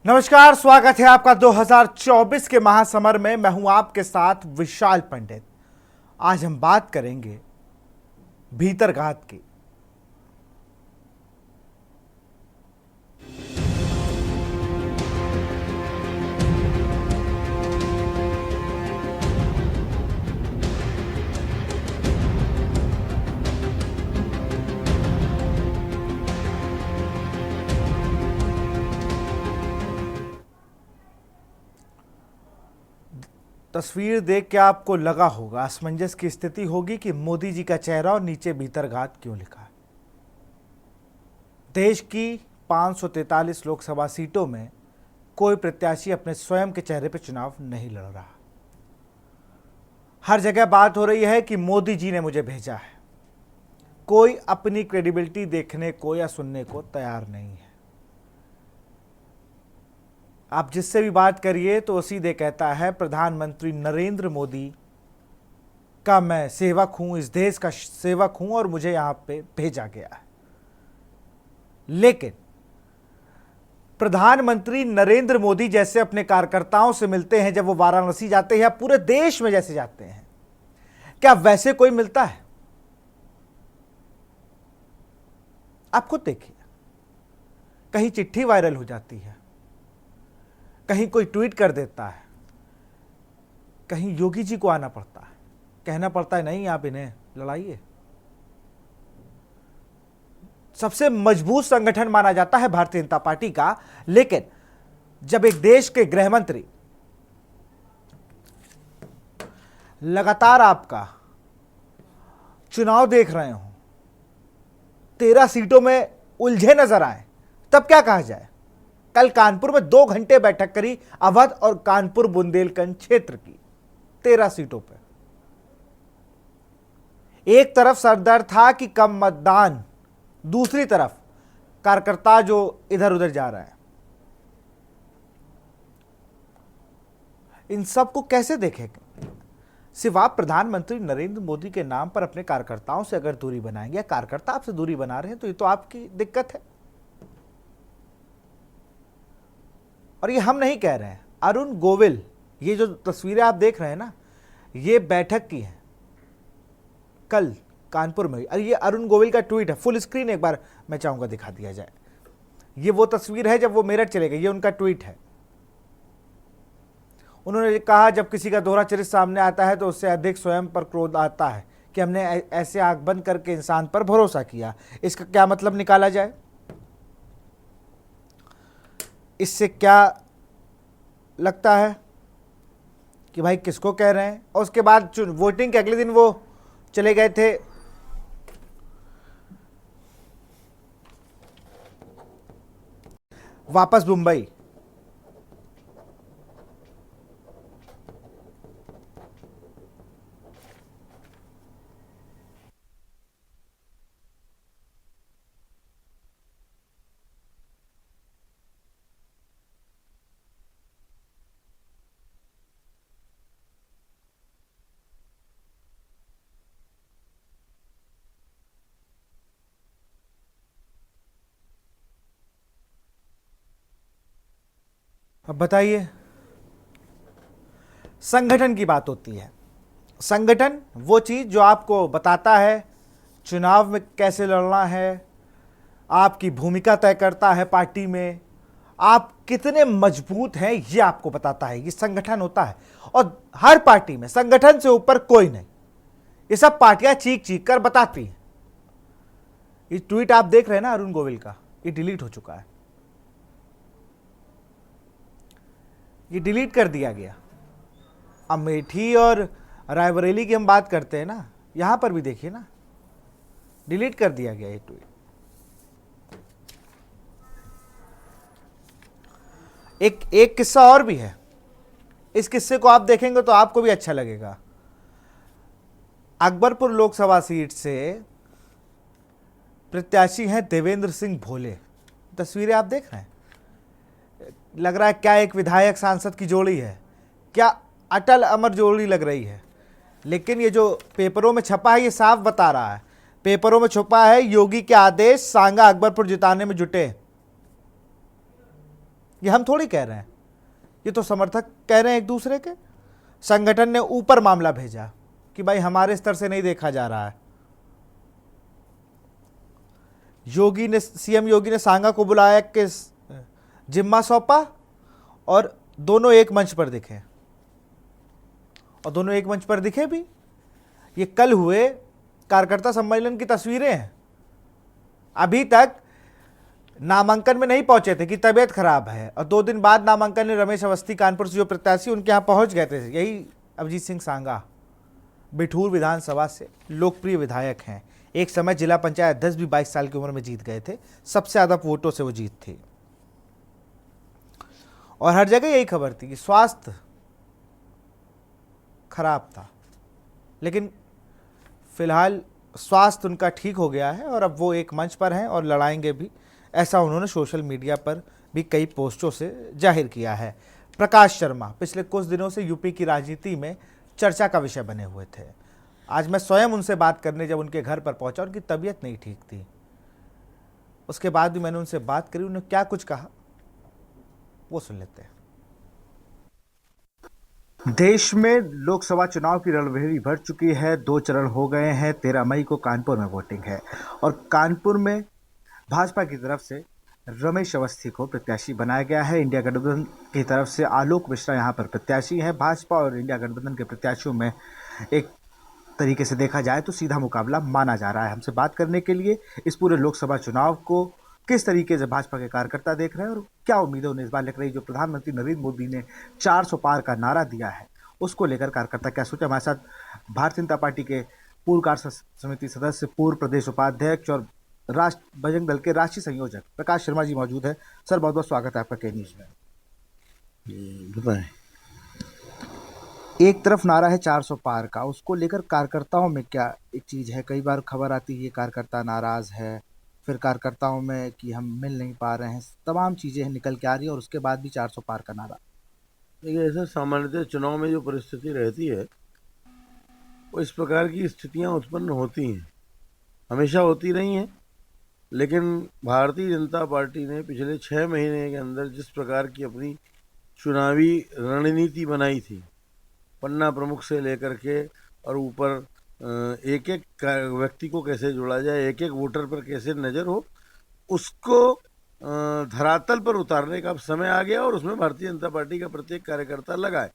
नमस्कार, स्वागत है आपका 2024 के महासमर में। मैं हूं आपके साथ विशाल पंडित। आज हम बात करेंगे भीतरघात की। तस्वीर देख के आपको लगा होगा, असमंजस की स्थिति होगी कि मोदी जी का चेहरा और नीचे भीतरघात क्यों लिखा है। देश की 543 लोकसभा सीटों में कोई प्रत्याशी अपने स्वयं के चेहरे पर चुनाव नहीं लड़ रहा। हर जगह बात हो रही है कि मोदी जी ने मुझे भेजा है। कोई अपनी क्रेडिबिलिटी देखने को या सुनने को तैयार नहीं है। आप जिससे भी बात करिए तो वो सीधे कहता है प्रधानमंत्री नरेंद्र मोदी का मैं सेवक हूं, इस देश का सेवक हूं और मुझे यहां पे भेजा गया है। लेकिन प्रधानमंत्री नरेंद्र मोदी जैसे अपने कार्यकर्ताओं से मिलते हैं जब वो वाराणसी जाते हैं या पूरे देश में जैसे जाते हैं, क्या वैसे कोई मिलता है? आप खुद देखिए, कहीं चिट्ठी वायरल हो जाती है, कहीं कोई ट्वीट कर देता है, कहीं योगी जी को आना पड़ता है, कहना पड़ता है नहीं आप इन्हें लड़ाइए। सबसे मजबूत संगठन माना जाता है भारतीय जनता पार्टी का, लेकिन जब एक देश के गृह मंत्री लगातार आपका चुनाव देख रहे हो, 13 सीटों में उलझे नजर आए, तब क्या कहा जाए। कल कानपुर में 2 घंटे बैठक करी अवध और कानपुर बुंदेलखंड क्षेत्र की 13 सीटों पर। एक तरफ सरदर्द था कि कम मतदान, दूसरी तरफ कार्यकर्ता जो इधर उधर जा रहे हैं। इन सब को कैसे देखेंगे? सिर्फ आप प्रधानमंत्री नरेंद्र मोदी के नाम पर अपने कार्यकर्ताओं से अगर दूरी बनाएंगे या कार्यकर्ता आपसे दूरी बना रहे हैं तो ये तो आपकी दिक्कत है। और ये हम नहीं कह रहे हैं, अरुण गोविल, ये जो तस्वीरें आप देख रहे हैं ना, ये बैठक की है कल कानपुर में। और ये अरुण गोविल का ट्वीट है, फुल स्क्रीन एक बार मैं चाहूंगा दिखा दिया जाए। ये वो तस्वीर है जब वो मेरठ चले गए, ये उनका ट्वीट है। उन्होंने कहा जब किसी का दोहरा चरित्र सामने आता है तो उससे अधिक स्वयं पर क्रोध आता है कि हमने ऐसे आंख बंद करके इंसान पर भरोसा किया। इसका क्या मतलब निकाला जाए? इससे क्या लगता है कि भाई किसको कह रहे हैं? और उसके बाद वोटिंग के अगले दिन वो चले गए थे वापस मुंबई। अब बताइए, संगठन की बात होती है। संगठन वो चीज जो आपको बताता है चुनाव में कैसे लड़ना है, आपकी भूमिका तय करता है पार्टी में, आप कितने मजबूत हैं ये आपको बताता है। ये संगठन होता है और हर पार्टी में संगठन से ऊपर कोई नहीं। ये सब पार्टियां चीख चीख कर बताती हैं। ये ट्वीट आप देख रहे हैं ना अरुण गोविल का, ये डिलीट हो चुका है, ये डिलीट कर दिया गया। अमेठी और रायबरेली की हम बात करते हैं ना, यहां पर भी देखिए ना, डिलीट कर दिया गया ये ट्वीट। एक किस्सा और भी है, इस किस्से को आप देखेंगे तो आपको भी अच्छा लगेगा। अकबरपुर लोकसभा सीट से प्रत्याशी हैं देवेंद्र सिंह भोले। तस्वीरें आप देख रहे हैं, लग रहा है क्या एक विधायक सांसद की जोड़ी है, क्या अटल अमर जोड़ी लग रही है। लेकिन ये जो पेपरों में छपा है ये साफ बता रहा है, पेपरों में छुपा है योगी के आदेश सांगा अकबरपुर जिताने में जुटे। ये हम थोड़ी कह रहे हैं, ये तो समर्थक कह रहे हैं एक दूसरे के। संगठन ने ऊपर मामला भेजा कि भाई हमारे स्तर से नहीं देखा जा रहा है। सीएम योगी ने सांगा को बुलाया कि जिम्मा सौंपा और दोनों एक मंच पर दिखे, और दोनों एक मंच पर दिखे भी। ये कल हुए कार्यकर्ता सम्मेलन की तस्वीरें हैं। अभी तक नामांकन में नहीं पहुंचे थे कि तबीयत खराब है, और 2 दिन बाद नामांकन में रमेश अवस्थी कानपुर से जो प्रत्याशी उनके यहां पहुंच गए थे। यही अभिजीत सिंह सांगा बिठूर विधानसभा से लोकप्रिय विधायक हैं। एक समय जिला पंचायत अध्यक्ष भी 22 साल की उम्र में जीत गए थे, सबसे ज्यादा वोटों से वो जीत थी। और हर जगह यही खबर थी कि स्वास्थ्य खराब था, लेकिन फिलहाल स्वास्थ्य उनका ठीक हो गया है और अब वो एक मंच पर हैं और लड़ाएंगे भी, ऐसा उन्होंने सोशल मीडिया पर भी कई पोस्टों से जाहिर किया है। प्रकाश शर्मा पिछले कुछ दिनों से यूपी की राजनीति में चर्चा का विषय बने हुए थे। आज मैं स्वयं उनसे बात करने जब उनके घर पर पहुंचा, उनकी तबीयत नहीं ठीक थी। उसके बाद भी मैंने उनसे बात करी, उन्होंने क्या कुछ कहा वो सुन लेते हैं। देश में लोकसभा चुनाव की रणभेरी भर चुकी है। 2 चरण हो गए हैं। 13 मई को कानपुर में वोटिंग है और कानपुर में भाजपा की तरफ से रमेश अवस्थी को प्रत्याशी बनाया गया है। इंडिया गठबंधन की तरफ से आलोक मिश्रा यहां पर प्रत्याशी है। भाजपा और इंडिया गठबंधन के प्रत्याशियों में एक तरीके से देखा जाए तो सीधा मुकाबला माना जा रहा है। हमसे बात करने के लिए इस पूरे लोकसभा चुनाव को किस तरीके से भाजपा के कार्यकर्ता देख रहे हैं और क्या उम्मीदें उन्हें इस बार लग रही, जो प्रधानमंत्री नरेंद्र मोदी ने 400 पार का नारा दिया है, उसको लेकर कार्यकर्ता क्या सोचा। हमारे साथ भारतीय जनता पार्टी के पूर्व कार्य समिति सदस्य, पूर्व प्रदेश उपाध्यक्ष और राष्ट्र बजरंग दल के राष्ट्रीय संयोजक प्रकाश शर्मा जी मौजूद है। सर, बहुत बहुत स्वागत है आपका के न्यूज में। बताएं, एक तरफ नारा है 400 पार का, उसको लेकर कार्यकर्ताओं में क्या एक चीज है? कई बार खबर आती है कार्यकर्ता नाराज है, फिर कार्यकर्ताओं में कि हम मिल नहीं पा रहे हैं, तमाम चीजें निकल के आ रही है और उसके बाद भी 400 पार का नारा। देखिए, ऐसा सामान्यतः चुनाव में जो परिस्थिति रहती है वो इस प्रकार की स्थितियां उत्पन्न होती हैं, हमेशा होती नहीं हैं। लेकिन भारतीय जनता पार्टी ने पिछले 6 महीने के अंदर जिस प्रकार की अपनी चुनावी रणनीति बनाई थी, पन्ना प्रमुख से लेकर के और ऊपर एक एक व्यक्ति को कैसे जोड़ा जाए, एक एक वोटर पर कैसे नज़र हो, उसको धरातल पर उतारने का अब समय आ गया और उसमें भारतीय जनता पार्टी का प्रत्येक कार्यकर्ता लगा है।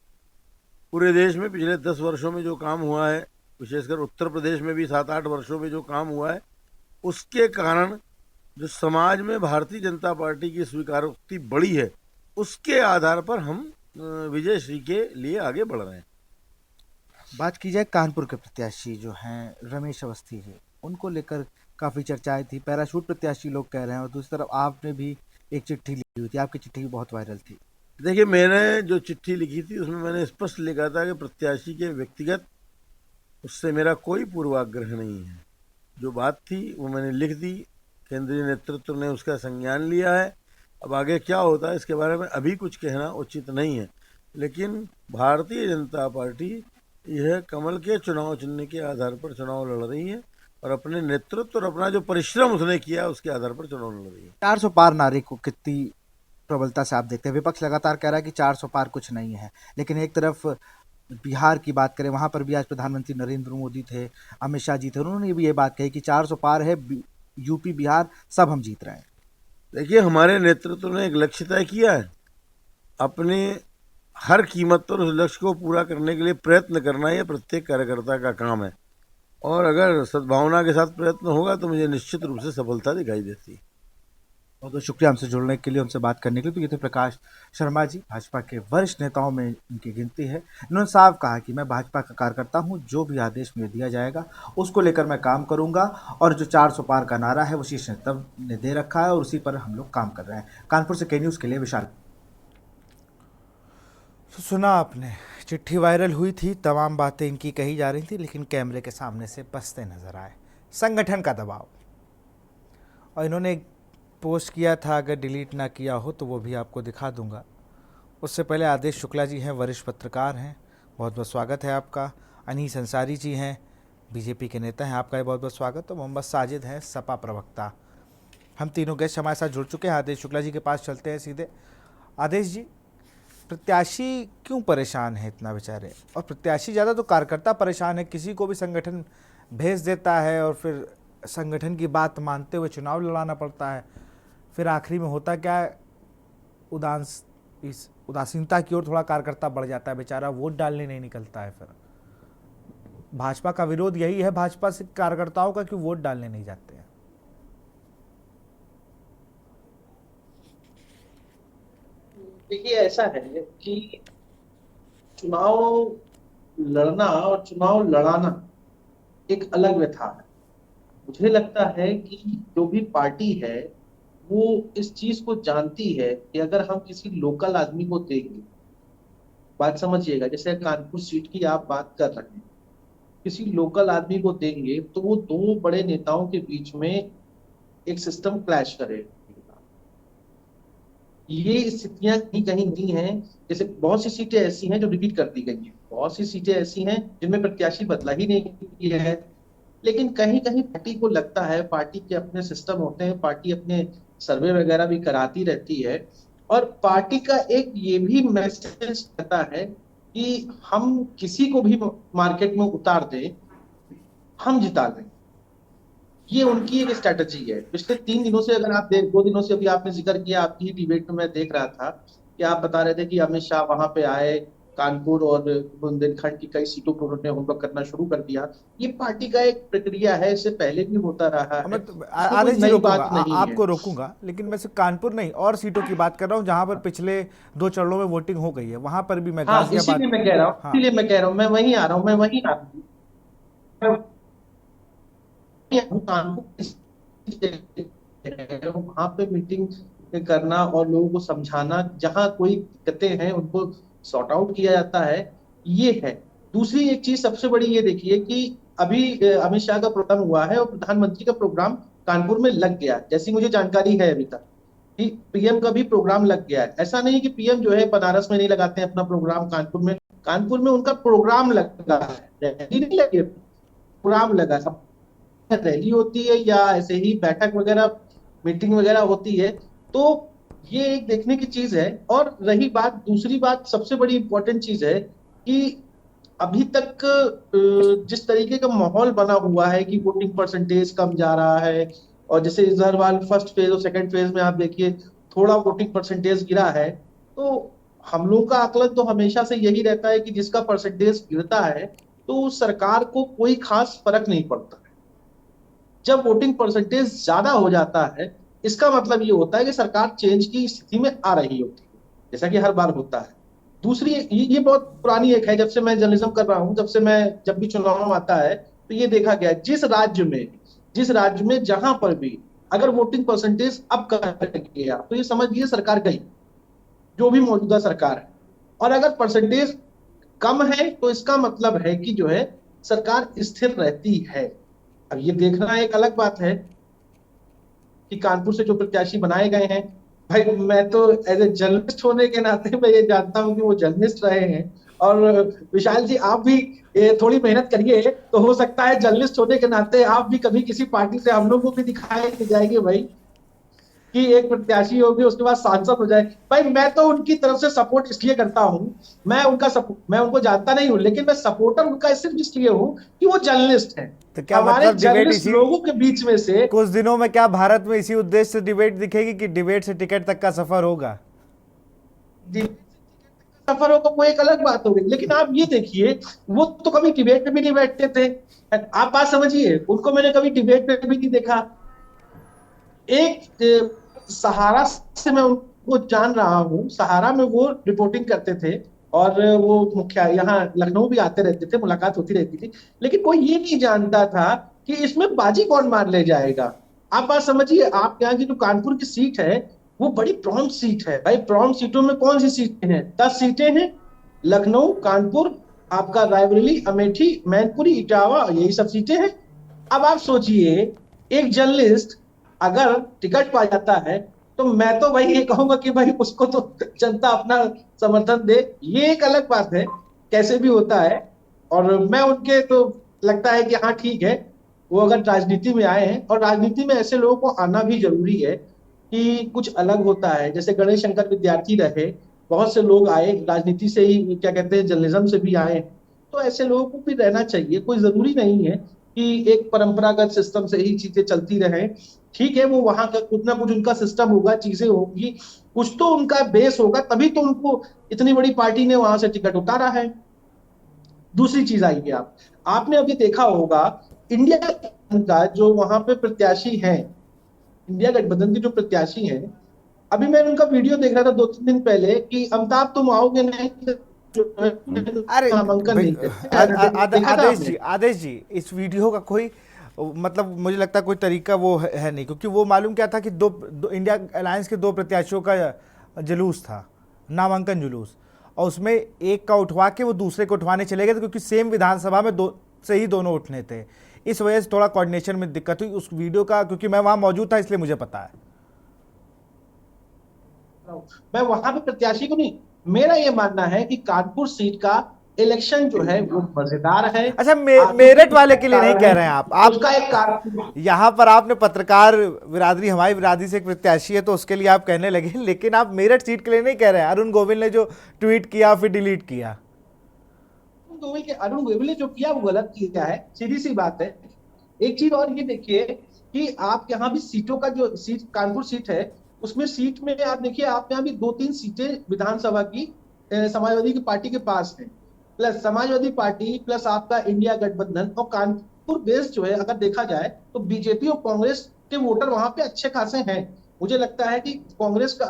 पूरे देश में पिछले 10 वर्षों में जो काम हुआ है, विशेषकर उत्तर प्रदेश में भी 7-8 वर्षों में जो काम हुआ है, उसके कारण जो समाज में भारतीय जनता पार्टी की स्वीकारोक्ति बढ़ी है, उसके आधार पर हम विजय श्री के लिए आगे बढ़ रहे हैं। बात की जाए कानपुर के प्रत्याशी जो हैं रमेश अवस्थी जी, उनको लेकर काफ़ी चर्चाएं थी। पैराशूट प्रत्याशी लोग कह रहे हैं और दूसरी तरफ आपने भी एक चिट्ठी लिखी हुई थी, आपकी चिट्ठी भी बहुत वायरल थी। देखिए, मैंने जो चिट्ठी लिखी थी उसमें मैंने स्पष्ट लिखा था कि प्रत्याशी के व्यक्तिगत उससे मेरा कोई पूर्वाग्रह नहीं है। जो बात थी वो मैंने लिख दी, केंद्रीय नेतृत्व ने उसका संज्ञान लिया है। अब आगे क्या होता है इसके बारे में अभी कुछ कहना उचित नहीं है, लेकिन भारतीय जनता पार्टी यह कमल के चुनाव चिन्ह के आधार पर चुनाव लड़ रही है और अपने नेतृत्व और अपना जो परिश्रम उसने किया उसके आधार पर चुनाव लड़ रही है। 400 पार नारे को कितनी प्रबलता से आप देखते हैं? विपक्ष लगातार कह रहा है कि 400 पार कुछ नहीं है, लेकिन एक तरफ बिहार की बात करें, वहां पर भी आज प्रधानमंत्री नरेंद्र मोदी थे, अमित शाह जी थे, उन्होंने भी ये बात कही कि 400 पार है, यूपी बिहार सब हम जीत रहे हैं। देखिए, हमारे नेतृत्व ने एक लक्ष्य तय किया है, अपने हर कीमत पर उस लक्ष्य को पूरा करने के लिए प्रयत्न करना यह प्रत्येक कार्यकर्ता का काम है और अगर सद्भावना के साथ प्रयत्न होगा तो मुझे निश्चित रूप से सफलता दिखाई देती है। बहुत बहुत शुक्रिया हमसे जुड़ने के लिए, हमसे बात करने के लिए। तो ये थे प्रकाश शर्मा जी, भाजपा के वरिष्ठ नेताओं में इनकी गिनती है। इन्होंने साफ कहा कि मैं भाजपा का कार्यकर्ता हूं, जो भी आदेश मुझे दिया जाएगा उसको लेकर मैं काम करूंगा और जो 400 पार का नारा है वो शीर्ष नेतृत्व ने दे रखा है और उसी पर हम लोग काम कर रहे हैं। कानपुर से के न्यूज़ के लिए विशाल। तो सुना आपने, चिट्ठी वायरल हुई थी, तमाम बातें इनकी कही जा रही थी, लेकिन कैमरे के सामने से बसते नजर आए। संगठन का दबाव, और इन्होंने पोस्ट किया था, अगर डिलीट ना किया हो तो वो भी आपको दिखा दूंगा। उससे पहले आदेश शुक्ला जी हैं, वरिष्ठ पत्रकार हैं, बहुत बहुत स्वागत है आपका। अनीस अंसारी जी हैं, बीजेपी के नेता हैं, आपका भी बहुत बहुत स्वागत। तो मोहम्मद साजिद हैं, सपा प्रवक्ता। हम तीनों गेस्ट हमारे साथ जुड़ चुके हैं। आदेश शुक्ला जी के पास चलते हैं सीधे। आदेश जी, प्रत्याशी क्यों परेशान है इतना बेचारे? और प्रत्याशी ज़्यादा तो कार्यकर्ता परेशान है, किसी को भी संगठन भेज देता है और फिर संगठन की बात मानते हुए चुनाव लड़ाना पड़ता है। फिर आखिरी में होता क्या है, इस उदासीनता की ओर थोड़ा कार्यकर्ता बढ़ जाता है, बेचारा वोट डालने नहीं निकलता है। फिर भाजपा का विरोध यही है, भाजपा से कार्यकर्ताओं का, क्यों वोट डालने नहीं जाते हैं। देखिए, ऐसा है कि चुनाव लड़ना और चुनाव लड़ाना एक अलग व्यथा है। मुझे लगता है कि जो भी पार्टी है वो इस चीज को जानती है कि अगर हम किसी लोकल आदमी को देंगे, बात समझिएगा, जैसे कानपुर सीट की आप बात कर रहे हैं, किसी लोकल आदमी को देंगे तो वो दो बड़े नेताओं के बीच में एक सिस्टम क्लैश करेगा। ये स्थितियां कहीं कहीं नहीं है। जैसे बहुत सी सीटें ऐसी हैं जो रिपीट कर दी गई हैं, बहुत सी सीटें ऐसी हैं जिनमें प्रत्याशी बदला ही नहीं किया है, लेकिन कहीं कहीं पार्टी को लगता है, पार्टी के अपने सिस्टम होते हैं, पार्टी अपने सर्वे वगैरह भी कराती रहती है, और पार्टी का एक ये भी मैसेज रहता है कि हम किसी को भी मार्केट में उतार दें, हम जिता दें। ये उनकी एक स्ट्रेटजी है। पिछले 3 दिनों से, अगर आप 2 दिनों से, अभी आपने जिक्र किया, आपकी ही डिबेट में मैं देख रहा था कि आप बता रहे थे कि अमित शाह वहां पे आए, कानपुर और बुंदेलखंड की कई सीटों पर उन्होंने होमवर्क करना शुरू कर दिया। ये पार्टी का एक प्रक्रिया है, इससे पहले भी होता रहा है, इसमें कोई आदेश जी नई रोकूंगा, बात नहीं है। आपको रोकूंगा, लेकिन मैं सिर्फ कानपुर नहीं और सीटों की बात कर रहा हूँ जहां पर पिछले 2 चरणों में वोटिंग हो गई है, वहां पर भी मैं हाँ, गाजियाबाद। इसीलिए मैं कह रहा हूँ, हाँ, इसीलिए मैं कह रहा हूँ, मैं वहीं आ रहा हूँ, मैं वहीं आ रहा हूँ। वहां पे मीटिंग करना और लोगों को समझाना, जहां कोई दिक्कतें हैं उनको सॉर्ट आउट किया जाता है, ये है। दूसरी एक चीज सबसे बड़ी ये देखिए कि अभी अमित शाह का प्रोग्राम हुआ है और प्रधानमंत्री का प्रोग्राम कानपुर में लग गया, जैसी मुझे जानकारी है अभी तक, कि पीएम का भी प्रोग्राम लग गया है। ऐसा नहीं कि पीएम जो है बनारस में नहीं लगाते हैं अपना प्रोग्राम, कानपुर में उनका प्रोग्राम लगा है, रैली नहीं लगी, प्रोग्राम लगा है। रैली होती है या ऐसे ही बैठक वगैरह, मीटिंग वगैरह होती है, तो ये एक देखने की चीज है। और रही बात, दूसरी बात सबसे बड़ी इंपॉर्टेंट चीज है कि अभी तक जिस तरीके का माहौल बना हुआ है कि वोटिंग परसेंटेज कम जा रहा है, और जैसे इस बार फर्स्ट फेज और सेकंड फेज में आप देखिए थोड़ा वोटिंग परसेंटेज गिरा है, तो हम लोग का आकलन तो हमेशा से यही रहता है कि जिसका परसेंटेज गिरता है तो सरकार को कोई खास फर्क नहीं पड़ता। जब वोटिंग परसेंटेज ज्यादा हो जाता है, इसका मतलब ये होता है कि सरकार चेंज की स्थिति में आ रही होती है, जैसा कि हर बार होता है। दूसरी ये बहुत पुरानी एक है, जब से मैं जर्नलिज्म कर रहा हूं, जब भी चुनाव आता है तो ये देखा गया, जिस राज्य में जहां पर भी अगर वोटिंग परसेंटेज अब कर गया तो ये समझ लीजिए सरकार गई, जो भी मौजूदा सरकार है। और अगर परसेंटेज कम है तो इसका मतलब है कि जो है सरकार स्थिर रहती है। अब ये देखना एक अलग बात है कि कानपुर से जो प्रत्याशी बनाए गए हैं, भाई मैं तो एज ए जर्नलिस्ट होने के नाते मैं ये जानता हूं कि वो जर्नलिस्ट रहे हैं। और विशाल जी, आप भी थोड़ी मेहनत करिए तो हो सकता है जर्नलिस्ट होने के नाते आप भी कभी किसी पार्टी से हम लोग को भी दिखाई जाएंगे भाई, कि एक प्रत्याशी होगी उसके बाद सांसद हो जाए। भाई मैं तो उनकी तरफ से सपोर्ट इसलिए करता हूं, मैं उनको जानता नहीं हूं, लेकिन मैं सपोर्टर उनका सिर्फ इसलिए हूं कि वो जर्नलिस्ट हैं। तो क्या हमारे मतलब डिबेट जर्नलिस्ट लोगों के बीच में से कुछ दिनों में क्या भारत में इसी उद्देश्य से डिबेट दिखेगी कि डिबेट से टिकट तक का सफर होगा? सफर हो तो वो एक अलग बात होगी, लेकिन आप ये देखिए वो तो कभी डिबेट में भी नहीं बैठते थे। आप बात समझिए, उनको मैंने कभी डिबेट में भी नहीं देखा। एक सहारा से मैं उनको जान रहा हूँ, सहारा में वो रिपोर्टिंग करते थे और वो मुख्य यहाँ लखनऊ भी आते रहते थे, मुलाकात होती रहती थी, लेकिन कोई ये नहीं जानता था कि इसमें बाजी कौन मार ले जाएगा। आप बात समझिए, आप यहाँ की जो कानपुर की सीट है वो बड़ी प्रॉम्प्ट सीट है भाई। प्रॉम्प्ट सीटों में कौन सी सीटें हैं? 10 सीटें हैं, लखनऊ, कानपुर, आपका रायबरेली, अमेठी, मैनपुरी, इटावा, यही सब सीटें हैं। अब आप सोचिए, एक जर्नलिस्ट अगर टिकट पा जाता है तो मैं तो भाई ये कहूंगा कि भाई उसको तो जनता अपना समर्थन दे। ये एक अलग बात है, कैसे भी होता है। और मैं उनके तो लगता है कि हाँ, ठीक है, वो अगर राजनीति में आए हैं, और राजनीति में ऐसे लोगों को आना भी जरूरी है। कि कुछ अलग होता है। जैसे गणेश शंकर विद्यार्थी रहे, बहुत से लोग आए राजनीति से ही, क्या कहते हैं, जर्नलिज्म से भी आए, तो ऐसे लोगों को भी रहना चाहिए। कोई जरूरी नहीं है कि एक परंपरागत सिस्टम से ही चीजें चलती रहें। ठीक है, वो वहां का कुछ ना कुछ उनका सिस्टम होगा, चीजें होगी, कुछ तो उनका बेस होगा, तभी तो उनको इतनी बड़ी पार्टी ने वहां से टिकट उतारा है। दूसरी चीज आइए, आपने अभी देखा होगा, इंडिया का जो वहां पे प्रत्याशी है, इंडिया गठबंधन के जो प्रत्याशी हैं, अभी मैं उनका वीडियो देख रहा था 2-3 दिन पहले कि अमिताभ तुम आओगे नहीं तो जो है हम्म। अरे नामांकन भाई, नहीं करेंगे। देखा था आपने? आदेश जी, इस वीडियो का कोई मतलब मुझे लगता है कोई तरीका वो है नहीं, क्योंकि वो मालूम क्या था कि इंडिया अलायंस के दो प्रत्याशियों का जुलूस था, नामांकन जुलूस, और उसमें एक का उठवा के वो दूसरे को उठवाने चले गए थे, क्योंकि सेम विधानसभा में दो से ही दोनों उठने थे। इस वजह से थोड़ा कोऑर्डिनेशन में दिक्कत हुई उस वीडियो का, क्योंकि मैं वहां मौजूद था इसलिए मुझे पता है। मैं वहां पे प्रत्याशी को नहीं, मेरा ये मानना है कि कानपुर सीट का इलेक्शन जो है वो मजेदार है। अच्छा, आगे मेरठ उसका वाले एक के लिए नहीं कारण कह है, रहे हैं आप उसका एक कारण, यहाँ पर आपने पत्रकार बिरादरी, हमारी बिरादरी से एक प्रत्याशी है तो उसके लिए आप कहने लगे, लेकिन आप मेरठ सीट के लिए नहीं कह रहे हैं। अरुण गोविल ने जो ट्वीट किया फिर डिलीट किया। अरुण गोविल ने जो किया वो गलत किया है, सीधी सी बात है। एक चीज और ये देखिए कि आप यहाँ भी सीटों का जो सीट, कानपुर सीट है, उसमें सीट में आप देखिए, आप यहाँ भी 2-3 सीटें विधानसभा की समाजवादी की पार्टी के पास है, प्लस समाजवादी पार्टी प्लस आपका इंडिया गठबंधन, और कानपुर बेस जो है अगर देखा जाए तो बीजेपी और कांग्रेस के वोटर वहां पे अच्छे खासे हैं। मुझे लगता है कि कांग्रेस का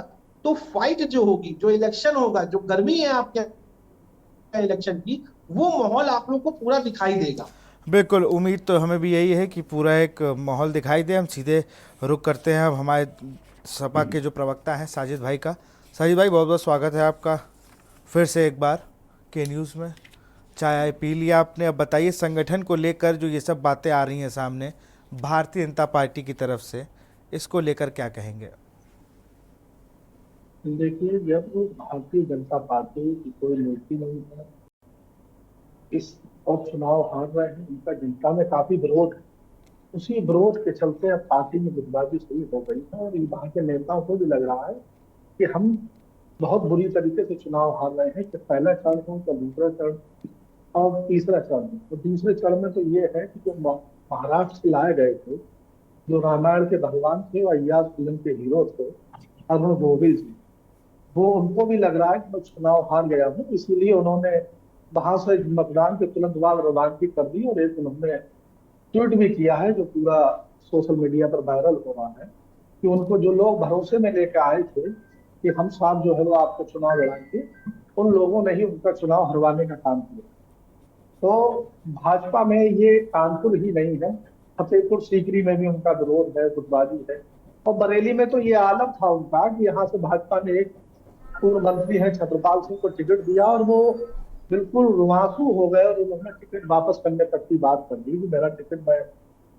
तो फाइट जो होगी, जो इलेक्शन होगा, जो गर्मी है आपके इलेक्शन की, वो माहौल आप लोग को पूरा दिखाई देगा। बिल्कुल, उम्मीद तो हमें भी यही है कि पूरा एक माहौल दिखाई दे। हम सीधे रुख करते हैं अब हमारे सपा के जो प्रवक्ता हैं साजिद भाई का। साजिद भाई, बहुत बहुत स्वागत है आपका फिर से एक बार के न्यूज़ में। चाय आय पी लिया आपने, अब बताइए संगठन को लेकर जो ये सब बातें आ रही हैं सामने भारतीय जनता पार्टी की तरफ से, इसको लेकर क्या कहेंगे? देखिए, जब भारतीय जनता पार्टी की कोई नीति नहीं है इस और चुनाव हार रहे हैं, उनका जनता में काफी विरोध है। उसी विरोध के चलते अब पार्टी में गुटबाजी शुरू हो गई है और वहां के नेताओं को भी लग रहा है कि हम बहुत बुरी तरीके से चुनाव हार रहे हैं, कि पहला चरण हो तो दूसरा चरण और तीसरा चरण हो। तो दूसरे चरण में तो ये है कि जो महाराष्ट्र से लाए गए थे, जो रामायण के भगवान थे, और अय्याज फिल्म के हीरो थे, अरुण गोविल जी, वो उनको भी लग रहा है कि मैं चुनाव हार गया हूँ, इसीलिए उन्होंने वहां से मतदान के तुरंत बाद रवानगी कर दी। और एक उन्होंने ट्वीट भी किया है जो पूरा सोशल मीडिया पर वायरल हो रहा है, कि उनको जो लोग भरोसे में लेकर आए थे कि हम साथ जो है वो आपको चुनाव लड़ाएंगे, उन लोगों ने ही उनका चुनाव हरवाने का काम किया। तो भाजपा में ये कानपुर ही नहीं है, फतेहपुर सीकरी में भी उनका विरोध है, गुटबाजी है। और बरेली में तो ये आलम था उनका कि यहाँ से भाजपा ने एक पूर्व मंत्री है छत्रपाल सिंह को टिकट दिया और वो बिल्कुल रुआंसू हो गए और उन्होंने टिकट वापस करने तक की बात कर दी कि मेरा टिकट, मैं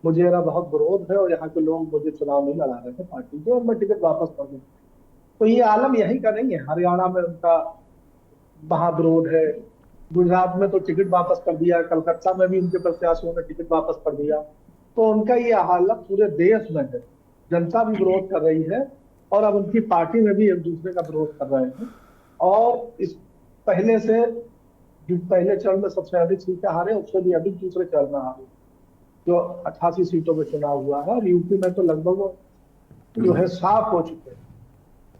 मुझे मेरा बहुत विरोध है और यहाँ के लोग मुझे चुनाव नहीं लड़ा रहे थे पार्टी के, और मैं टिकट वापस कर दूँ। तो ये आलम यही का नहीं है, हरियाणा में उनका महाविरोध है, गुजरात में तो टिकट वापस कर दिया, कलकत्ता में भी उनके प्रत्याशियों ने टिकट वापस कर दिया। तो उनका ये हालत पूरे देश में है, जनता भी विरोध कर रही है और अब उनकी पार्टी में भी एक दूसरे का विरोध कर रहे हैं। और इस पहले से, जो पहले चरण में सबसे अधिक सीटें हारे, उससे भी अधिक दूसरे चरण में हारे, जो 88 सीटों में चुनाव हुआ है, और यूपी में तो लगभग जो है साफ हो चुके हैं।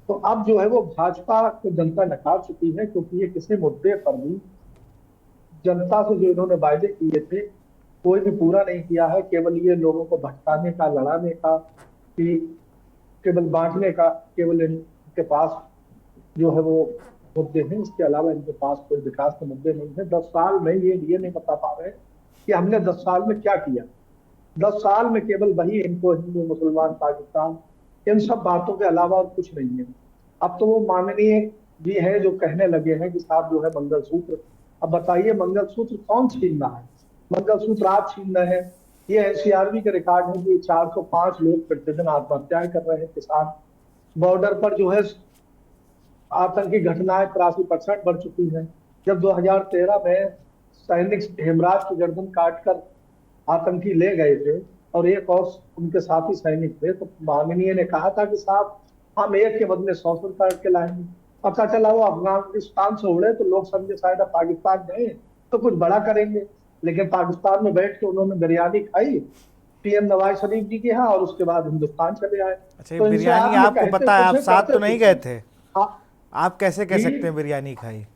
तो अब जो है वो भाजपा को जनता नकार चुकी है, क्योंकि ये किसी मुद्दे पर भी जनता से जो इन्होंने वायदे किए थे कोई भी पूरा नहीं किया है। केवल ये लोगों को भटकाने का, लड़ाने का, कि केवल बांटने का, केवल इनके पास जो है वो मुद्दे हैं, इसके अलावा इनके पास कोई विकास के मुद्दे नहीं है। 10 साल में ये नहीं बता पा रहे कि हमने 10 साल में क्या किया। 10 साल में केवल वही इनको हिंदू मुसलमान पाकिस्तान इन सब बातों के अलावा और कुछ नहीं है। अब तो वो माननीय भी है जो कहने लगे हैं कि साहब जो है मंगलसूत्र, अब बताइए मंगलसूत्र कौन छीन रहा है? मंगलसूत्र आप छीन रहे हैं। ये एनसीआरबी के रिकॉर्ड है कि 405 लोग प्रतिदिन आत्महत्याएं कर रहे हैं किसान। बॉर्डर पर जो है आतंकी घटनाएं 83% बढ़ चुकी हैं। जब 2013 में सैनिक हेमराज की गर्दन काटकर आतंकी ले गए थे और एक और उनके साथी सैनिक थे, तो माननीय ने कहा था कि साहब हम एक के बदले 100 करके लाएंगे। पता चला वो अफगानिस्तान से उड़े तो लोग समझे शायद अब पाकिस्तान गए तो कुछ बड़ा करेंगे, लेकिन पाकिस्तान में बैठ के उन्होंने बिरयानी खाई पीएम नवाज शरीफ जी के यहाँ, और उसके बाद हिंदुस्तान चले आए। अच्छा, ये तो इनसे बिरयानी आप ये आपको कहते पता है, आप कुछ है, साथ करते तो नहीं कुछ गए है। थे? हाँ, आप कैसे कह जी। सकते हैं बिरयानी खाई?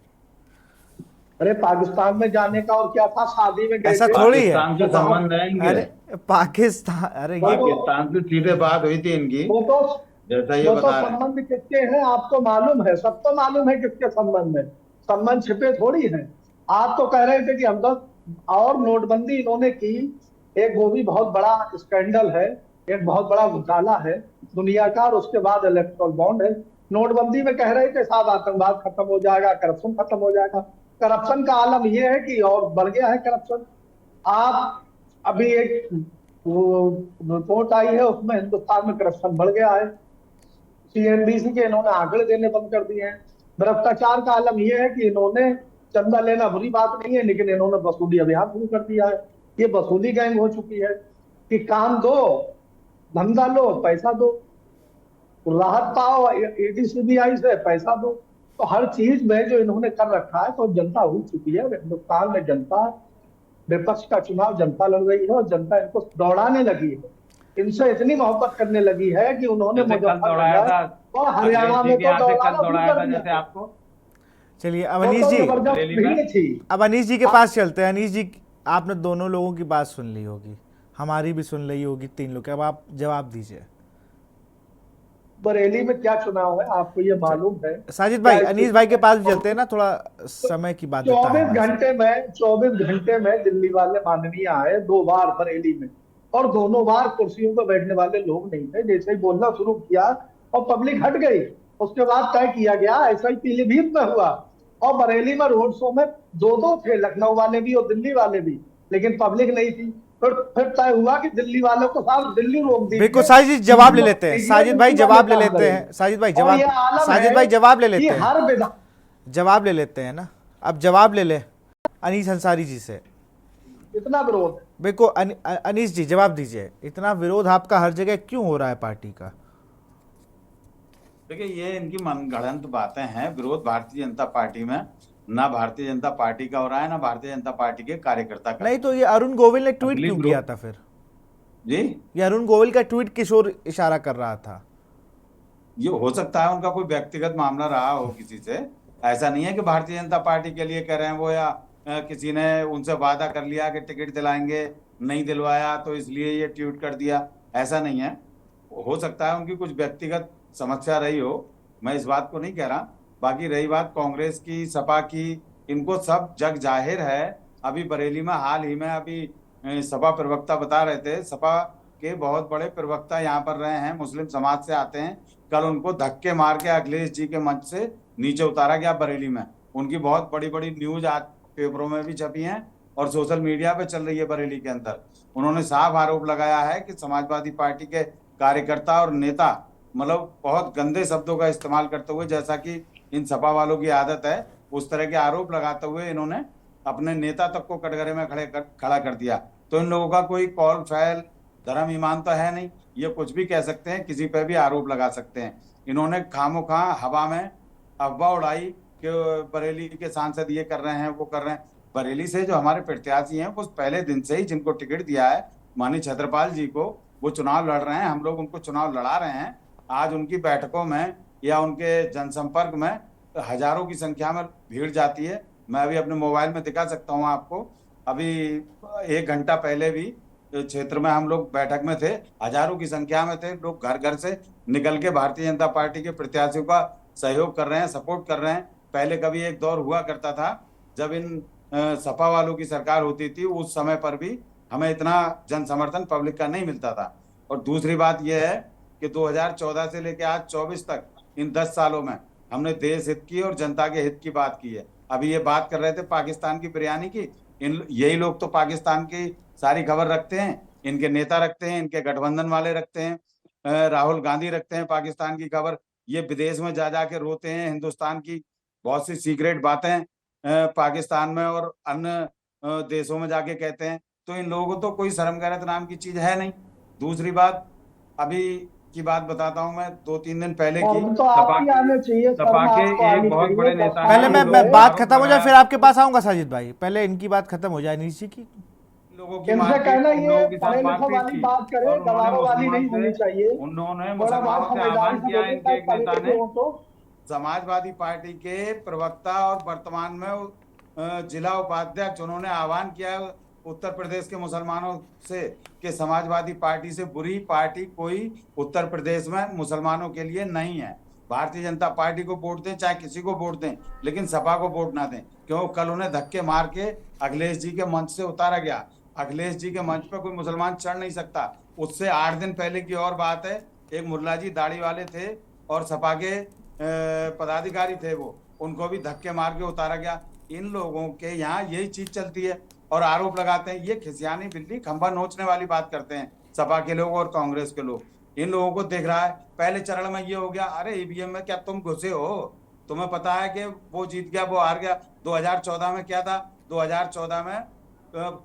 अरे पाकिस्तान में जाने का और क्या था, शादी में गए ऐसा थे थोड़ी है। पाकिस्तान से वहां। संबंध है इनके। अरे पाकिस्तान, अरे वो ये तो पाकिस्तान से सीधे बात हुई थी इनकी, वो तो जैसा ये वो तो बता रहे हैं। संबंध किसके हैं आपको मालूम है, सबको मालूम है किसके संबंध है। संबंध छिपे थोड़ी है। आप तो कह रहे थे कि हम लोग, और नोटबंदी इन्होंने की, एक वो भी बहुत बड़ा स्कैंडल है, एक बहुत बड़ा घोटाला है दुनिया का, और उसके बाद इलेक्ट्रल बॉन्ड है। नोटबंदी में कह रहे थे साहब आतंकवाद खत्म हो जाएगा, करप्शन खत्म हो जाएगा। करप्शन का आलम यह है कि और बढ़ गया है करप्शन। आप अभी एक वो रिपोर्ट आई है, उसमें हिंदुस्तान में करप्शन बढ़ गया है। सीएनबीसी के इन्होंने आंकड़े देने बंद कर दिए हैं। भ्रष्टाचार का आलम यह है कि इन्होंने, चंदा लेना बुरी बात नहीं है, लेकिन इन्होंने वसूली अभियान शुरू कर दिया है। ये वसूली गैंग हो चुकी है कि काम दो, धंधा लो, पैसा दो, राहत पाओ ईडी सीबीआई से, पैसा दो। तो हर चीज में जो इन्होंने कर रखा है, तो जनता हो चुकी है हिंदुस्तान में। जनता, विपक्ष का चुनाव जनता लड़ रही है, और जनता इनको दौड़ाने लगी है, इनसे इतनी मोहब्बत करने लगी है कि उन्होंने जैसे कल दौड़ाया था मुजफ्फरनगर और हरियाणा अखिलेश जी में के तो यहाँ से, दौड़ाना कल शुरू दौड़ाया कर था दिया जैसे है। आपको। चलिए अब वो अनीश तो जी, जबरदस्त रैली भीड़ में। थी। अब अनीश जी के पास चलते हैं। अनीश जी, आपने दोनों लोगों की बात सुन ली होगी, हमारी भी सुन ली होगी, तीन लोग की। अब आप जवाब दीजिए। बरेली में क्या चुनाव है आपको ये मालूम है? साजिद क्या भाई, अनीश भाई के पास भी स्थिति? चलते हैं ना, थोड़ा समय की बाध्यता है हमारे साथ। 24 घंटे में दिल्ली वाले माननीय आए 2 बार बरेली में, और दोनों बार कुर्सियों पर बैठने वाले लोग नहीं थे। जैसे ही बोलना शुरू किया और पब्लिक हट गई, उसके बाद तय किया गया। ऐसा ही पीलीभीत में हुआ, और बरेली में रोड शो में दो दो थे, लखनऊ वाले भी और दिल्ली वाले भी, लेकिन पब्लिक नहीं थी। फिर तय हुआ कि दिल्ली वालों को साहब दिल्ली रोक बिल्कुल दीजिए, साजिद जी, जवाब ले लेते हैं। साजिद भाई जवाब ले लेते हैं। साजिद भाई और जवाब, ये आलम साजिद है भाई जवाब ले कि लेते हैं। हर विधान, जवाब ले लेते हैं ना, अब जवाब ले ले अनीस अंसारी जी से। इतना विरोध। बिल्कुल अनीस जी जवाब दीजिए, इतना विरोध आपका हर जगह क्यों हो रहा है पार्टी का? देखिए, ये इनकी मनगढ़ंत बातें हैं। विरोध भारतीय जनता पार्टी में ना भारतीय जनता पार्टी का हो रहा है, ना भारतीय जनता पार्टी के कार्यकर्ता का। नहीं तो ये अरुण गोविल ने ट्वीट असली क्यों विरोध- किया था फिर? जी, ये अरुण गोविल का ट्वीट किस ओर इशारा कर रहा था? ये हो सकता है उनका कोई व्यक्तिगत मामला रहा हो किसी से। ऐसा नहीं है कि भारतीय जनता पार्टी के लिए कह रहे हैं वो, या किसी ने उनसे वादा कर लिया कि टिकट दिलाएंगे, नहीं दिलवाया तो इसलिए ये ट्वीट कर दिया। ऐसा नहीं है। हो सकता है उनकी कुछ व्यक्तिगत समस्या रही हो, मैं इस बात को नहीं कह रहा। बाकी रही बात कांग्रेस की, सपा की, इनको सब जग जाहिर है। अभी बरेली में हाल ही में अभी सपा प्रवक्ता बता रहे थे, सपा के बहुत बड़े प्रवक्ता यहाँ पर रहे हैं, मुस्लिम समाज से आते हैं। कल उनको धक्के मार के अखिलेश जी के मंच से नीचे उतारा गया बरेली में। उनकी बहुत बड़ी बड़ी न्यूज आज पेपरों में भी छपी हैं और सोशल मीडिया पे चल रही है बरेली के अंदर। उन्होंने साफ आरोप लगाया है कि समाजवादी पार्टी के कार्यकर्ता और नेता, मतलब बहुत गंदे शब्दों का इस्तेमाल करते हुए, जैसा कि इन सपा वालों की आदत है, उस तरह के आरोप लगाते हुए इन्होंने अपने नेता तक को कटघरे में खड़ा कर दिया। तो इन लोगों का कोई कौल फैल धर्म ईमान तो है नहीं, ये कुछ भी कह सकते हैं, किसी पे भी आरोप लगा सकते हैं। इन्होंने खामोखा हवा में अफवाह उड़ाई कि बरेली के सांसद ये कर रहे हैं, वो कर रहे हैं। बरेली से जो हमारे प्रत्याशी हैं, वो पहले दिन से ही जिनको टिकट दिया है माननीय छत्रपाल जी को, वो चुनाव लड़ रहे हैं। हम लोग उनको चुनाव लड़ा रहे हैं। आज उनकी बैठकों में या उनके जनसंपर्क में हजारों की संख्या में भीड़ जाती है। मैं अभी अपने मोबाइल में दिखा सकता हूँ आपको। अभी 1 घंटा पहले भी क्षेत्र में हम लोग बैठक में थे, हजारों की संख्या में थे लोग। घर घर से निकल के भारतीय जनता पार्टी के प्रत्याशियों का सहयोग कर रहे हैं, सपोर्ट कर रहे हैं। पहले कभी एक दौर हुआ करता था जब इन सपा वालों की सरकार होती थी, उस समय पर भी हमें इतना जन समर्थन पब्लिक का नहीं मिलता था। और दूसरी बात यह है कि 2014 से लेकर आज 24 तक, इन 10 सालों में हमने देश हित की और जनता के हित की बात की है। अभी ये बात कर रहे थे पाकिस्तान की बिरयानी की, यही लोग तो पाकिस्तान की सारी खबर रखते हैं, इनके नेता रखते हैं, इनके गठबंधन वाले रखते हैं, राहुल गांधी रखते हैं पाकिस्तान की खबर। ये विदेश में जा जाके रोते हैं, हिंदुस्तान की बहुत सी सीक्रेट बातें पाकिस्तान में और अन्य देशों में जाके कहते हैं। तो इन लोगों को तो कोई शर्म गैरत नाम की चीज है नहीं। दूसरी बात, अभी की बात बताता हूं मैं 2-3 दिन पहले की। शर्म तो आपकी आनी चाहिए, सपा शर्म के आपको एक आनी बहुत चाहिए। बड़े नेता हैं, पहले इन मैं लोगों ने बात आरोप खत्म हो जाए लगाया फिर आपके पास आऊंगा साजिद भाई, पहले इनकी बात खत्म हो जाए अनीश जी की। इन लोगों की इनसे मारपीट, कहना इन ये लोगों के साथ पढ़े लिखे मारपीट वाली की बात करे, और उन्होंने गवारों वाली नहीं होनी चाहिए। उन्होंने थोड़ा बहुत मुसलमानों से संविधान आह्वान से किया, बोलिए, इनके शायद एक पढ़े नेता लिखे ने, हो तो। समाजवादी पार्टी के प्रवक्ता और वर्तमान में जिला उपाध्यक्ष, उन्होंने आह्वान किया उत्तर प्रदेश के मुसलमानों से कि समाजवादी पार्टी से बुरी पार्टी कोई उत्तर प्रदेश में मुसलमानों के लिए नहीं है। भारतीय जनता पार्टी को वोट दें, चाहे किसी को वोट दें, लेकिन सपा को वोट ना दें, क्यों कल उन्हें धक्के मार के अखिलेश जी के मंच से उतारा गया। अखिलेश जी के मंच पर कोई मुसलमान चढ़ नहीं सकता। उससे 8 दिन पहले की और बात है, एक मुल्ला जी दाढ़ी वाले थे और सपा के पदाधिकारी थे, वो उनको भी धक्के मार के उतारा गया। इन लोगों के यहाँ यही चीज चलती है और आरोप लगाते हैं। ये खिसियानी बिल्ली खंभा नोचने वाली बात करते हैं सपा के लोग और कांग्रेस के लोग। इन लोगों को दिख रहा है पहले चरण में ये हो गया, अरे ईवीएम में क्या तुम घुसे हो? तुम्हें पता है कि वो जीत गया, वो हार गया। 2014 में क्या था? 2014 में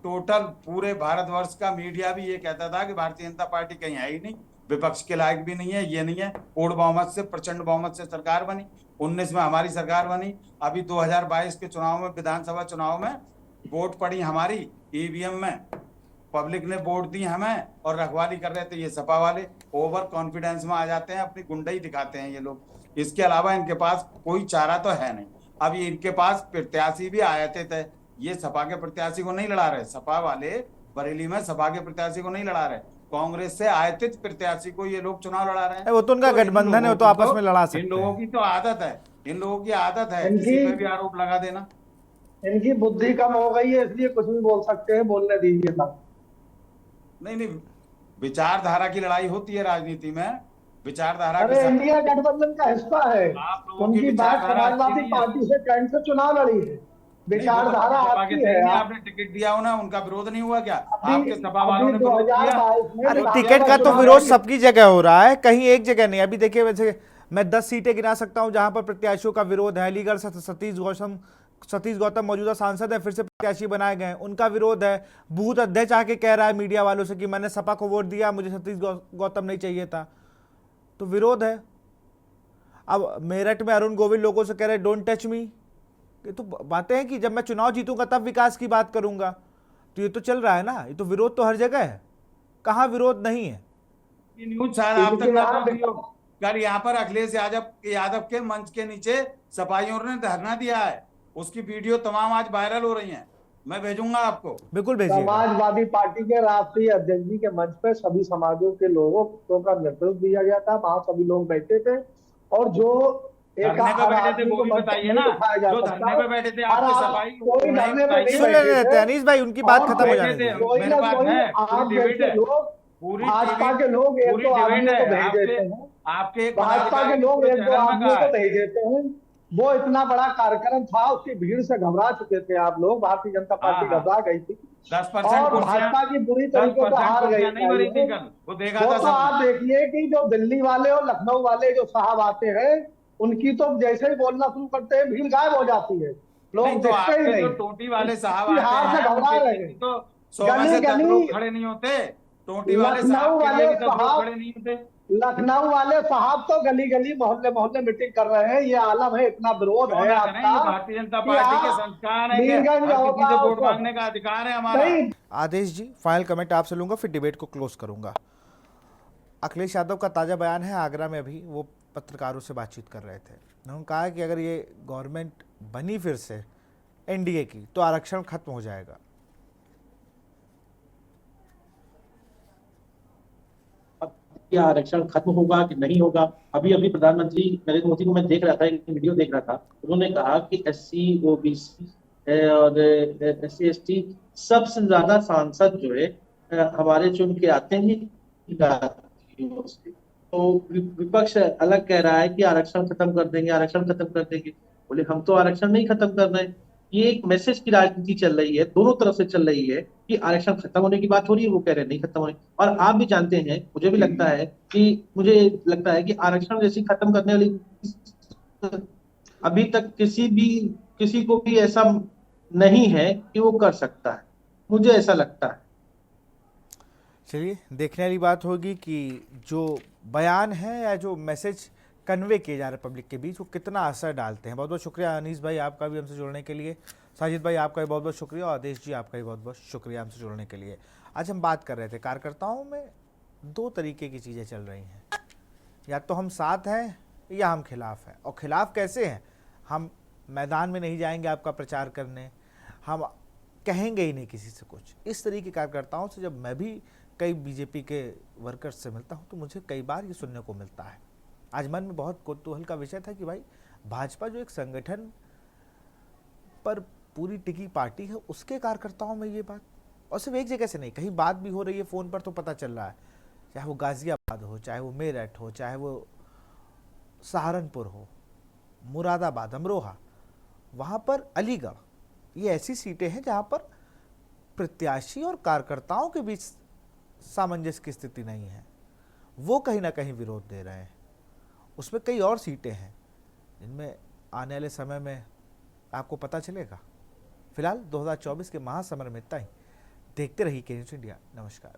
टोटल पूरे भारतवर्ष का मीडिया भी ये कहता था कि भारतीय जनता पार्टी कहीं है ही नहीं, विपक्ष के लायक भी नहीं है, ये नहीं है। पूर्ण बहुमत से, प्रचंड बहुमत से सरकार बनी। 19 में हमारी सरकार बनी। अभी 2022 के चुनाव में, विधानसभा चुनाव में वोट पड़ी हमारी ईवीएम में, पब्लिक ने वोट दी हमें और रखवाली कर रहे थे ये सपा वाले। ओवर कॉन्फिडेंस में आ जाते हैं, अपनी गुंडई दिखाते हैं ये लोग। इसके अलावा इनके पास कोई चारा तो है नहीं। अब ये इनके पास प्रत्याशी भी आयातित है, ये सपा के प्रत्याशी को नहीं लड़ा रहे। सपा वाले बरेली में सपा के प्रत्याशी को नहीं लड़ा रहे, कांग्रेस से आयातित प्रत्याशी को ये लोग चुनाव लड़ा रहे हैं। वो तो उनका गठबंधन है, वो तो आपस में लड़ा सकते हैं। इन लोगों की तो आदत है, इन लोगों की आदत है इनकी- किसी पे भी आरोप लगा देना। इनकी बुद्धि कम हो गई है, इसलिए कुछ भी बोल सकते हैं, बोलने दीजिए ना। नहीं, विचारधारा की लड़ाई होती है राजनीति में, विचारधारा के अरे साथ। इंडिया गठबंधन का हिस्सा है। आप लोगों की उनकी बात विचारधारा अच्छी समाजवादी नहीं है। पार्टी से कैंट से चुनाव लड़ी है, विचारधारा आपकी है। आपने टिकट दिया हो ना, उनका विरोध नहीं हुआ क्या? अभी आपके सपा वालों ने विरोध किया? 2022 में अरे विधानसभा टिकट का तो चुनाव विरोध लड़ी। सबकी जगह हो रहा है, कहीं एक जगह नहीं। अभी देखिए, वैसे मैं 10 सीटें गिना सकता हूं जहां पर प्रत्याशियों का विरोध है। अलीगढ़ सतीश गौतम मौजूदा सांसद है, फिर से प्रत्याशी बनाए गए, उनका विरोध है। बूथ अध्यक्ष आके कह रहा है मीडिया वालों से कि मैंने सपा को वोट दिया, मुझे सतीश गौतम नहीं चाहिए था, तो विरोध है। अब मेरठ में अरुण गोविल लोगों से कह रहे डोंट टच मी। ये तो बातें हैं कि जब मैं चुनाव जीतूंगा तब विकास की बात करूंगा, तो ये तो चल रहा है ना। ये तो विरोध तो हर जगह है, कहाँ विरोध नहीं है। ये न्यूज शायद आप तक ना पहुंची हो। कल यहाँ पर अखिलेश यादव के मंच के नीचे सपाइयों ने धरना दिया है, उसकी वीडियो तमाम आज वायरल हो रही हैं, मैं भेजूंगा आपको। बिल्कुल भेजिए। समाजवादी पार्टी के राष्ट्रीय अध्यक्ष जी के मंच पे सभी समाजों के लोगों का नेतृत्व दिया गया था, वहां सभी लोग बैठे थे। और जो धरने पे बैठे थे वो भी बताइए ना, जो धरने पे बैठे थे आपके सफाई, कोई धरने पे नहीं सुन बैठे लेते थे। अनीश भाई, उनकी बात खत्म हो जाने दीजिए। कोई मेरे ना पास कोई है, आप पूरी जैसे डिबेट है, लोग, पूरी भाजपा के लोग एक पूरी दो डिबेट आदमियों को है। भेज देते हैं, आपके एक भाजपा के पदाधिकारी लोग पूरे एक दो चैनल में आदमियों कहा को है। भेज देते हैं। वो इतना बड़ा कार्यक्रम था, उसकी भीड़ से घबरा चुके थे आप लोग, भारतीय जनता पार्टी हाँ। घबरा गई थी 10% और भाजपा की बुरी तरीके से हार गई नहीं बनी थी कल, वो देखा वो था तो सबने। आप देखिए कि जो दिल्ली वाले और लखनऊ वाले जो साहब आते हैं, उनकी तो जैसे ही बोलना शुरू करते हैं भीड़ गायब हो जाती है, लोग नहीं तो देखते ही आपके नहीं। जो टोटी वाले साहब उसकी आते हार से हैं, घबरा उनके रहे पीछे हैं। तो 100 में से 10 गली लोग खड़े नहीं होते। टोटी वाले लखनऊ साहब के वाले लिए भी 10 लोग साहब खड़े नहीं होते। लखनऊ वाले साहब तो गली गली मोहल्ले मोहल्ले मीटिंग कर रहे हैं। ये आलम है, इतना विरोध क्यों है ना करें? ये आपका। भारतीय जनता पार्टी के संस्कार है कि मीरगंज हर किसी होगा से वोट उसको। मांगने का अधिकार है हमारा। नहीं, आदेश जी, फाइनल कमेंट आपसे लूंगा, फिर डिबेट को क्लोज करूंगा। अखिलेश यादव का ताज़ा बयान है, आगरा में अभी वो पत्रकारों से बातचीत कर रहे थे। उन्होंने कहा कि अगर ये गवर्नमेंट बनी फिर से एनडीए की, तो आरक्षण खत्म हो जाएगा। क्या आरक्षण खत्म होगा कि नहीं होगा? अभी अभी प्रधानमंत्री नरेंद्र मोदी को मैं देख रहा था, एक वीडियो देख रहा था, उन्होंने कहा कि SC OBC और SC ST सबसे ज्यादा सांसद जो है हमारे चुन के आते हैं। तो विपक्ष अलग कह रहा है कि आरक्षण खत्म कर देंगे, आरक्षण खत्म कर देंगे। बोले हम तो आरक्षण नहीं खत्म कर रहे हैं। ये एक मैसेज की राजनीति चल रही है, दोनों तरफ से चल रही है कि आरक्षण खत्म होने की बात हो रही है, वो कह रहे हैं नहीं खत्म होने। और आप भी जानते हैं, मुझे लगता है कि आरक्षण जैसी खत्म करने वाली अभी तक किसी को भी ऐसा नहीं है कि वो कर सकता है, मुझे ऐसा लगता है। चलिए, देखने वाली बात होगी कि जो बयान है या जो मैसेज कन्वे किए जा रहे हैं पब्लिक के बीच, वो कितना असर डालते हैं। बहुत बहुत शुक्रिया अनीस भाई आपका भी हमसे जुड़ने के लिए, साजिद भाई आपका भी बहुत बहुत शुक्रिया, और आदेश जी आपका भी बहुत बहुत शुक्रिया हमसे जुड़ने के लिए। आज हम बात कर रहे थे कार्यकर्ताओं में दो तरीके की चीज़ें चल रही हैं, या तो हम साथ हैं या हम खिलाफ हैं। और खिलाफ कैसे हैं? हम मैदान में नहीं जाएंगे आपका प्रचार करने, हम कहेंगे ही नहीं किसी से कुछ। इस तरीके के कार्यकर्ताओं से जब मैं भी कई बीजेपी के वर्कर्स से मिलता हूं तो मुझे कई बार ये सुनने को मिलता है। आज मन में बहुत कौतूहल का विषय था कि भाई भाजपा जो एक संगठन पर पूरी टिकी पार्टी है, उसके कार्यकर्ताओं में ये बात, और सिर्फ एक जगह से नहीं, कहीं बात भी हो रही है फ़ोन पर तो पता चल रहा है, चाहे वो गाजियाबाद हो, चाहे वो मेरठ हो, चाहे वो सहारनपुर हो, मुरादाबाद, अमरोहा, वहाँ पर अलीगढ़, ये ऐसी सीटें हैं जहाँ पर प्रत्याशी और कार्यकर्ताओं के बीच सामंजस्य की स्थिति नहीं है, वो कहीं ना कहीं विरोध दे रहे हैं। उसमें कई और सीटें हैं जिनमें आने वाले समय में आपको पता चलेगा। फिलहाल 2024 के महासमर में इतना ही। देखते रहिए के न्यूज़ इंडिया। नमस्कार।